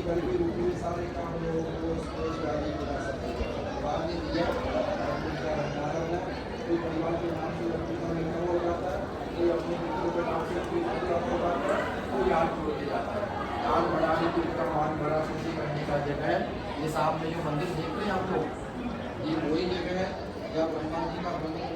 घर के रूप में सारे काम लोगों को स्पेस वाले बना सकते हैं। भगवान ने दिया, उनका भंडारा है, कोई परिवार के नाम से लक्ष्मी का निर्णय हो जाता है, कोई अपने मित्रों के नाम से अपनी पूजा हो जाता है, कोई आग छोड़ के जाता है। आग बढ़ाने की उसका मान बड़ा खुशी करने का जगह है। ये सामने जो मंदिर देख रहे हैं आप लोग, ये वही जगह है जहाँ ब्रह्मा जी का मंदिर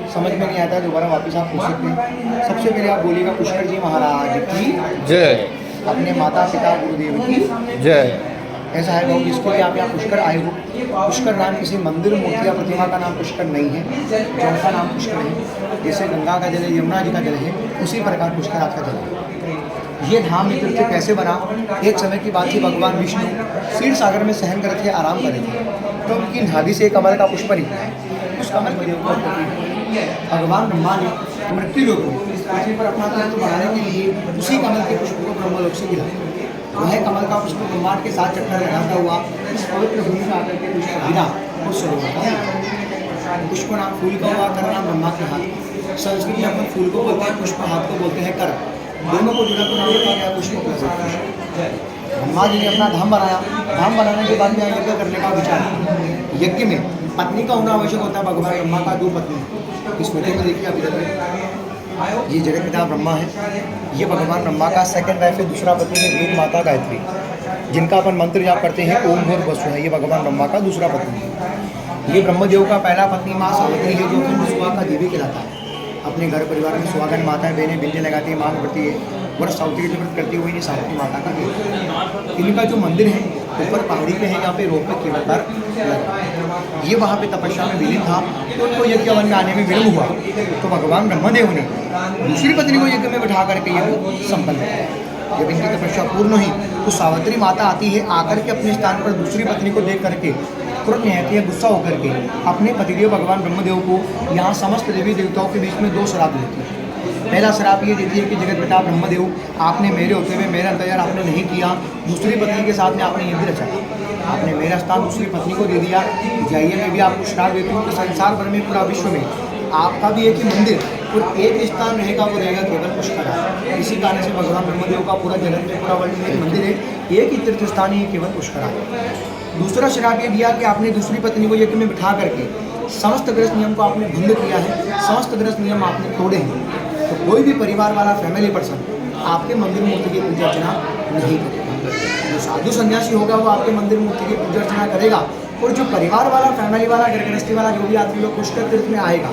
समझ में नहीं आता, दोबारा वापस आप पूछ सकते हैं। सबसे पहले आप बोलिएगा पुष्कर जी महाराज की जय। अपने माता पिता गुरुदेव की जय। ऐसा है लोग जिसके लिए आप यहाँ पुष्कर आए हो। पुष्कर नाम किसी मंदिर मूर्ति या प्रतिमा का नाम पुष्कर नहीं है, जल का नाम पुष्कर है। जैसे गंगा का जल है, यमुना जी का जल है, उसी प्रकार पुष्कर आपका जल है। ये धाम में तीर्थ कैसे बना? एक समय की बात थी, भगवान विष्णु क्षीर सागर में सहन कर रहे थे, आराम कर रहे थे, तो उनकी नाभि से कमल का पुष्प निकला। उस कमल के ऊपर भगवान ब्रह्मा ने मृत्यु लोक में पृथ्वी पर अपना तीर्थ बढ़ाने के लिए उसी कमल के पुष्प को ब्रह्मलोक से गिरा। वह कमल का पुष्प ब्रह्मांड के साथ चक्कर लगाता हुआ इस पवित्र भूमि में आकर के पुष्प गिरा और सरोवर का पुष्प नाम फूल का हुआ, कर नाम ब्रह्मा के हाथ। संस्कृत में अपन फूल को बोलते हैं, पुष्प हाथ को बोलते हैं कर। दोनों को जुड़ा नाम रखा गया पुष्प प्लस। ब्रह्मा जी ने अपना धाम बनाया। धाम बनाने के बाद में यज्ञ करने का विचार। यज्ञ में पत्नी का होना आवश्यक होता है। भगवान ब्रह्मा का 2 पत्नी। स्मृति में देखिए आप इधर, ये जगत पिता ब्रह्मा है, ये भगवान ब्रह्मा का सेकंड वाइफ है, दूसरा पति है वेद माता गायत्री, जिनका अपन मंत्र जाप करते हैं ओम भूर वसु है। ये भगवान ब्रह्मा का दूसरा पत्नी है। ये ब्रह्मदेव का पहला पत्नी माँ सावित्री है, जो कि सुहा का देवी कहलाता है। अपने घर परिवार में सुहागन माताएं बहनें बिंजे लगाती है, मांग करती है, वर्ष सावित्री के व्रत करती हुई सावित्री माता का देव। इनका जो मंदिर है ऊपर पहाड़ी पे है, यहाँ पे रोप पे कीमतदार ये वहाँ पे तपस्या में विलीन था, तो उनको यज्ञ वन में आने में विलम्ब हुआ। तो भगवान ब्रह्मदेव ने दूसरी पत्नी को यज्ञ में बिठा करके यज्ञ संपन्न किया। जब इनकी तपस्या पूर्ण हुई तो सावित्री माता आती है, आकर के अपने स्थान पर दूसरी पत्नी को देख करके तुरंत निहती है, गुस्सा होकर के अपने पतिदेव भगवान ब्रह्मदेव को यहाँ समस्त देवी देवताओं के बीच में 2 श्राप देती है। पहला श्राप ये देती है कि जगत पिता ब्रह्मदेव, आपने मेरे होते हुए मेरा इंतजार आपने नहीं किया, दूसरी पत्नी के साथ में आपने यज्ञ रचा, आपने मेरा स्थान दूसरी पत्नी को दे दिया। जाइए, मैं भी आपको श्राप देती हूँ कि संसार भर में पूरा विश्व में आपका भी एक ही मंदिर और एक स्थान रहेगा, वो रहेगा केवल पुष्कर। इसी कारण से भगवान ब्रह्मदेव का पूरा जगत में पूरा वर्ल्ड में एक मंदिर है, एक ही तीर्थ स्थान है केवल पुष्कर। दूसरा श्राप ये दिया कि आपने दूसरी पत्नी को यज्ञ में बिठा करके समस्त गृहस्थ नियम को आपने भंग किया है, समस्त गृहस्थ नियम आपने तोड़े हैं। तो कोई भी परिवार वाला फैमिली पर्सन आपके मंदिर मूर्ति की पूजा अर्चना नहीं करेगा। जो साधु सन्यासी होगा वो आपके मंदिर मूर्ति की पूजा अर्चना करेगा, और जो परिवार वाला फैमिली वाला गृहस्थी वाला जो भी आदमी लोग पुष्कर तीर्थ में आएगा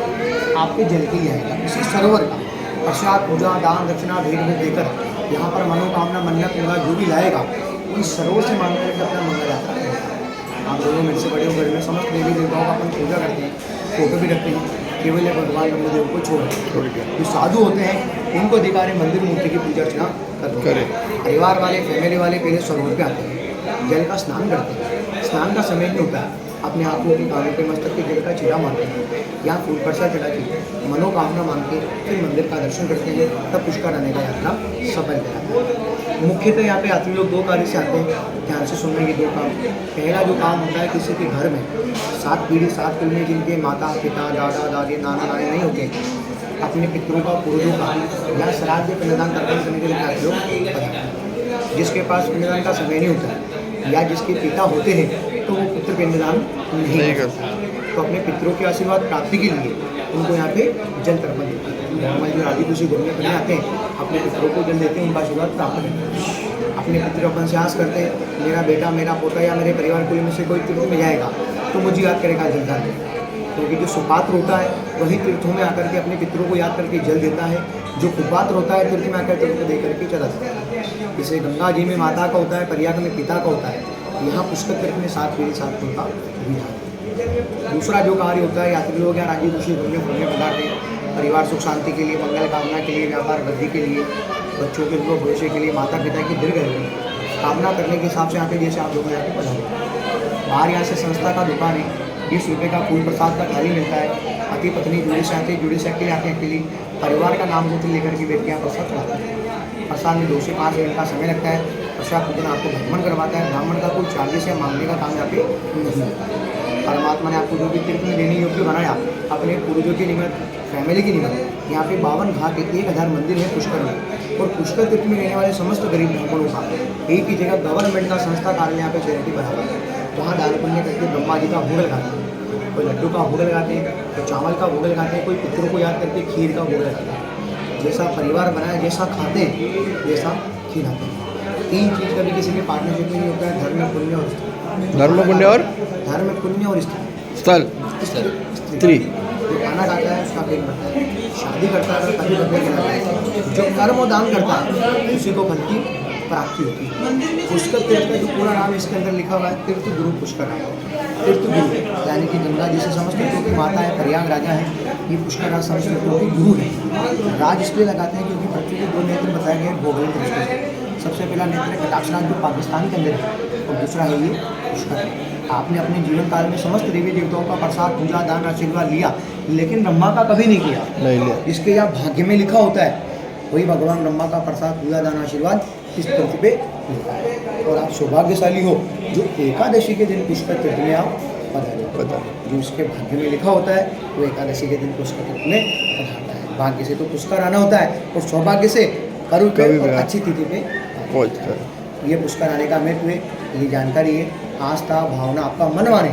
आपके जल के ही आएगा, उसी सरोवर का प्रसाद पूजा दान दक्षिणा भेंट में देकर यहाँ पर मनोकामना मन्नत होगा जो भी लाएगा वो इस सरोवर से मान करके अपना मंगल यात्रा करेगा। आप दोनों मेरे से बड़े घर में समस्त देवी देवताओं का अपन पूजा करते हैं, फोटो भी रखते हैं, केवल भगवान ब्रह्मदेव को छोड़ के जो साधु होते हैं उनको अधिकार है मंदिर मूर्ति की पूजा अर्चना करते हैं। परिवार वाले फैमिली वाले पहले सरोवर पे आते हैं, जल का स्नान करते हैं। स्नान का समय नहीं होता है, अपने हाथों की कानों पे मस्तक के जल का छीड़ा मारते हैं, यहाँ फूल प्रसाद चढ़ा के मनोकामना मांग के फिर मंदिर का दर्शन करते हैं, तब पुष्कर आने का यात्रा सफल कराते हैं। मुख्यतः यहाँ पे यात्री लोग 2 कार्य से आते हैं, ध्यान से सुनने के 2 काम। पहला जो काम होता है किसी के घर में 7 पीढ़ी 7 पीढ़ी जिनके माता पिता दादा दादी नाना नानी नहीं होते, अपने पितरों का पूर्वजों का या श्राद्ध पिंडदान तर्पण करने के लिए यात्री लोग बताते हैं। जिसके पास पिंडदान का समय नहीं होता है या जिसके पिता होते हैं तो वो पुत्र पिंडदान नहीं करता, तो अपने पितरों के आशीर्वाद प्राप्ति के लिए उनको यहाँ पे जल तर्पण देते हैं। हमारे जो आदि खुशी घूमने फिरने आते हैं अपने पितरों को जल देते हैं, उनका आशीर्वाद प्राप्त करते हैं। अपने पितर अपन से आस करते हैं मेरा बेटा मेरा पोता या मेरे परिवार कुल में से कोई तीर्थ में जाएगा तो मुझे याद करेगा जल डाल देगा, क्योंकि जो सुपात्र होता है वही तीर्थों में आकर के अपने पितरों को याद करके जल देता है, जो कुपात्र होता है तीर्थ में आकर तीर्थ दे करके चला जाता है। जैसे गंगा जी में माता का होता है, प्रयाग में पिता का होता है, यहाँ पुष्कर तीर्थ में 7 पीढ़ी 7 कुल का विधान। दूसरा जो कार्य होता है यात्री लोग यहाँ राज्य खुशी घूमने फिरने पधारते हैं, परिवार सुख शांति के लिए, मंगल कामना के लिए, व्यापार वृद्धि के लिए, बच्चों के भविष्य के लिए, माता पिता की दीर्घ कामना करने के हिसाब से आते जैसे आप लोग यहाँ पे पधारते। बाहर यहाँ से संस्था का दुकान है, 20 रुपये का फूल प्रसाद का थाली मिलता है। पति पत्नी जुड़े से आते अकेले आते हैं, अकेले परिवार का नाम लेकर के बैठ के यहाँ प्रसाद चढ़ाते हैं। प्रसाद में 2 से 5 मिनट का समय लगता है। प्रसाद पूजन आपको ब्राह्मण करवाता है। ब्राह्मण का कोई चार्जेस या मांगने का काम यहाँ पे नहीं है। परमात्मा ने आपको जो भी तीर्थ में देने योग्य बनाया अपने पूर्वजों के निमित्त, फैमिली के निमित्त, यहाँ पे 52 घाट 1000 मंदिर है पुष्कर में। और पुष्कर तीर्थ में रहने वाले समस्त गरीब ब्राह्मणों का एक ही जगह गवर्नमेंट का संस्था कार्य यहाँ पे चैरिटी बना हुआ है। वहाँ दान पुण्य करके ब्रह्मा जी का भोग लगाते हैं, कोई लड्डू का भोग लगाते हैं, कोई चावल का भोग लगाते हैं, कोई पितरों को याद करके खीर का भोग लगाते हैं। जैसा परिवार बनाए, जैसा खाते हैं, वैसा खिलाते हैं। 3 चीज़ कभी किसी के पार्टनरशिप में नहीं होता है, धर्म पुण्य और स्त्री। धर्म पुण्य और धर्म पुण्य और स्त्री। स्थल स्त्री। जो खाना खाता है उसका पेट भरता है, शादी करता है तभी पेट भरता है। जो कर्म और दान करता है उसी को फल की प्राप्ति होती है। पुष्कर तीर्थ का जो पूरा नाम इसके अंदर लिखा हुआ है, तीर्थ गुरु पुष्कर है। तीर्थ गुरु यानी कि गंगा जी से समस्त तीर्थों की माता है, प्रयाग राजा है, ये पुष्कर राज समस्त तीर्थों की गुरु है। राज इसलिए लगाते हैं क्योंकि पृथ्वी के 2 नेत्र बताए गए भौगोलिक दृष्टि से। सबसे पहला नेत्र है कटाक्षनाथ जो पाकिस्तान के अंदर है, और दूसरा है ये पुष्कर। आपने अपने जीवन काल में समस्त देवी देवताओं का प्रसाद, पूजा, दान, आशीर्वाद लिया, लेकिन ब्रह्मा का कभी नहीं किया। नहीं लिया। इसके यहाँ भाग्य में लिखा होता है, वही भगवान ब्रह्मा का प्रसाद, पूजा, दान, आशीर्वाद इस पृथ्वी पे मिलता है। और आप सौभाग्यशाली हो जो एकादशी के दिन पुष्कर तीर्थ में आप पधारे। जो उसके भाग्य में लिखा होता है वो एकादशी के दिन पुष्कर तीर्थ में पधारता है। भाग्य से तो पुष्कर आना होता है, और सौभाग्य से करुण पे और अच्छी तिथि पे पहुँचता है। ये पुष्कर आने का महत्व है, ये जानकारी है। आस्था भावना आपका मन माने,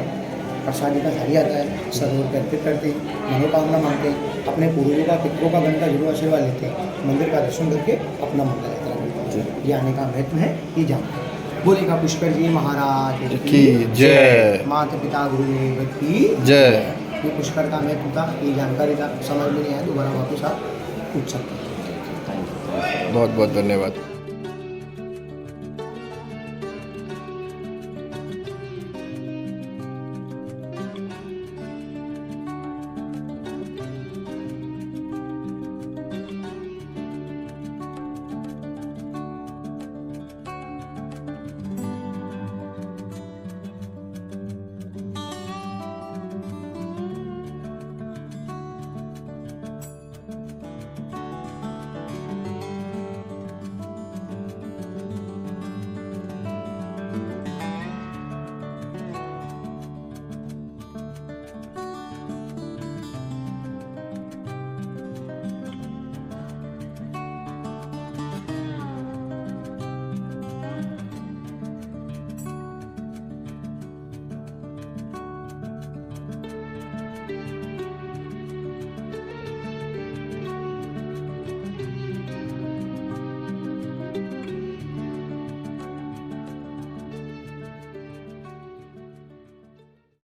प्रसाद जी का थाली आता है, सरोवर पे अर्पित करते हैं, मनोकामना मांगते हैं, अपने पूर्वजों का, पितरों का गण का जरूर आशीर्वाद लेते हैं, मंदिर का दर्शन करके अपना मंगल यात्रा करते हैं। ये आने का महत्व है, ये जानते हैं। बोलेगा पुष्कर जी महाराज की जय। माता पिता गुरुदेव की जय। ये पुष्कर का महत्व था, ये जानकारी था। समझ में नहीं आया दोबारा वापस आप पूछ सकते हैं। बहुत बहुत धन्यवाद।